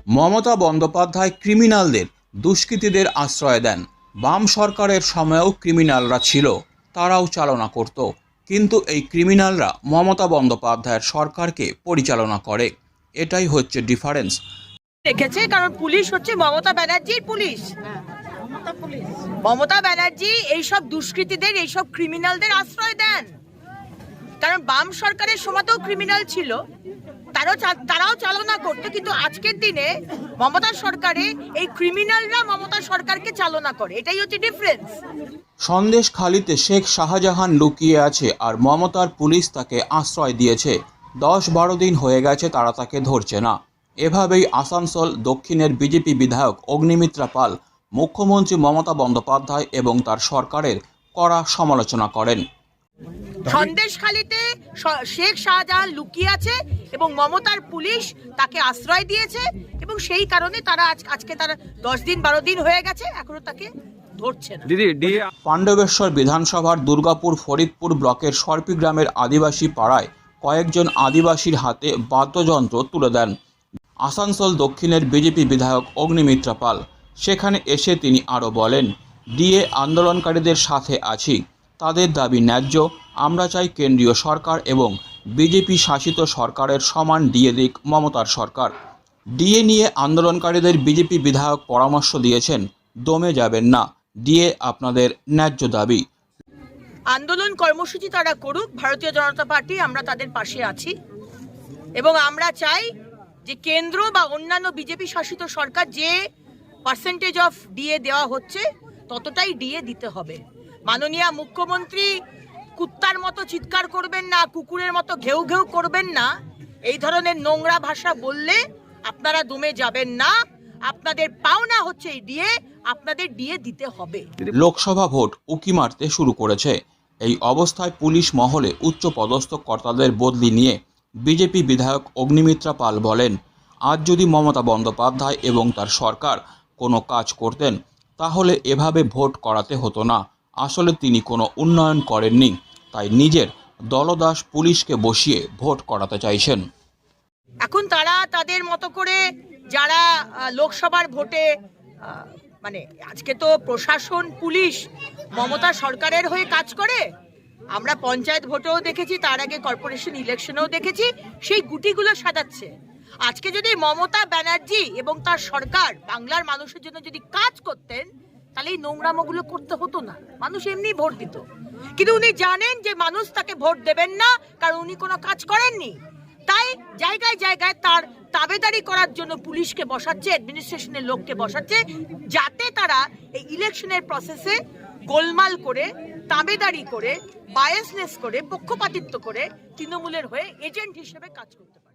মমতা বন্দ্যোপাধ্যায় ক্রিমিনালদের, দুষ্কৃতীদের আশ্রয় দেন। বাম সরকারের সময়েও ক্রিমিনালরা ছিল, তারাও চালনা করত, কিন্তু এই ক্রিমিনালরা মমতা বন্দ্যোপাধ্যায়ের সরকারকে পরিচালনা করে। এটাই হচ্ছে ডিফারেন্স। দেখেছে, কারণ পুলিশ হচ্ছে মমতা ব্যানার্জির পুলিশ। মমতা ব্যানার্জি এইসব দুষ্কৃতীদের, এইসব ক্রিমিনালদের আশ্রয় দেন। কারণ বাম সরকারের সময়তেও ক্রিমিনাল ছিল, তারাও চালনা করতো, কিন্তু আজকের দিনে মমতা সরকারে এই ক্রিমিনালরা মমতা সরকারকে চালনা করে। এটাই হচ্ছে ডিফারেন্স। সন্দেশখালিতে শেখ শাহজাহান লুকিয়ে আছে আর মমতার পুলিশ তাকে আশ্রয় দিয়েছে। 10-12 দিন হয়ে গেছে, তারা তাকে ধরছে না। এভাবেই আসানসোল দক্ষিণের বিজেপি বিধায়ক অগ্নিমিত্রা পাল মুখ্যমন্ত্রী মমতা বন্দ্যোপাধ্যায় এবং তার সরকারের কড়া সমালোচনা করেন। সন্দেশখালিতে শেখ শাহজাহান লুকিয়ে আছে এবং মমতার পুলিশ তাকে আশ্রয় দিয়েছে, এবং সেই কারণে তারা আজকে তারা 10-12 দিন হয়ে গেছে, এখনো তাকে ধরছে না। পাণ্ডবেশ্বর বিধানসভার দুর্গাপুর ফরিদপুর ব্লকের সরপি গ্রামের আদিবাসী পাড়ায় কয়েকজন আদিবাসীর হাতে বাদ্যযন্ত্র তুলে দেন আসানসোল দক্ষিণের বিজেপি বিধায়ক অগ্নিমিত্রা পাল। সেখানে এসে তিনি আরও বলেন, ডিএ আন্দোলনকারীদের সাথে আছি, তাদের দাবি ন্যায্য। আমরা চাই কেন্দ্রীয় সরকার এবং বিজেপি শাসিত সরকারের সমান ডিএ দিক মমতার সরকার। ডিএ নিয়ে আন্দোলনকারীদের বিজেপি বিধায়ক পরামর্শ দিয়েছেন, দমে যাবেন না, ডিএ আপনাদের ন্যায্য দাবি। আন্দোলন কর্মসূচি তারা করুক, ভারতীয় জনতা পার্টি আমরা তাদের পাশে আছি, এবং আমরা চাই যে কেন্দ্র বা অন্যান্য বিজেপি শাসিত সরকার যে পার্সেন্টেজ অফ ডিএ দেওয়া হচ্ছে ততটাই ডিএ দিতে হবে। মাননীয় মুখ্যমন্ত্রী কুত্তার মতো চিৎকার করবেন না, কুকুরের মতো ঘেউ ঘেউ করবেন না। এই ধরনের নোংরা ভাষা বললে আপনারা দমে যাবেন না। আপনাদের পাওনা হচ্ছে এই ডিএ, আপনাদের ডিএ দিতে হবে। লোকসভা ভোট উকি মারতে শুরু করেছে। এই অবস্থায় পুলিশ মহলে উচ্চ পদস্থ কর্তাদের বদলি নিয়ে বিজেপি বিধায়ক অগ্নিমিত্রা পাল বলেন, আজ যদি মমতা বন্দ্যোপাধ্যায় এবং তার সরকার কোনো কাজ করতেন তাহলে এভাবে ভোট করাতে হতো না। আসলে তিনি কোনো উন্নয়ন করেননি, তাই নিজের দলদাস পুলিশকে বসিয়ে ভোট করাতে চাইছেন। এখন তারা তাদের মতো করে যারা লোকসভার ভোটে মানে আজকে তো প্রশাসন পুলিশ মমতা সরকারের হয়ে কাজ করে, আমরা পঞ্চায়েত ভোটেও দেখেছি, তার আগে কর্পোরেশন ইলেকশনেও দেখেছি, সেই গুটিগুলো সাজাচ্ছে। আজকে যদি মমতা ব্যানার্জি এবং তার সরকার বাংলার মানুষের জন্য যদি কাজ করতেন তাহলে এই নোংরামোগুলো করতে হতো না, মানুষ এমনি ভোট দিত। কিন্তু উনি জানেন যে মানুষ তাকে ভোট দেবেন না, কারণ উনি কোনো কাজ করেননি। তাই জায়গায় জায়গায় তার তাবেদারি করার জন্য পুলিশকে বসাচ্ছে, অ্যাডমিনিস্ট্রেশনের লোককে বসাচ্ছে, যাতে তারা এই ইলেকশনের প্রসেসে গোলমাল করে, তাবেদারি করে, বায়াসনেস করে, পক্ষপাতিত্ব করে তৃণমূলের হয়ে এজেন্ট হিসেবে কাজ করতে পারে।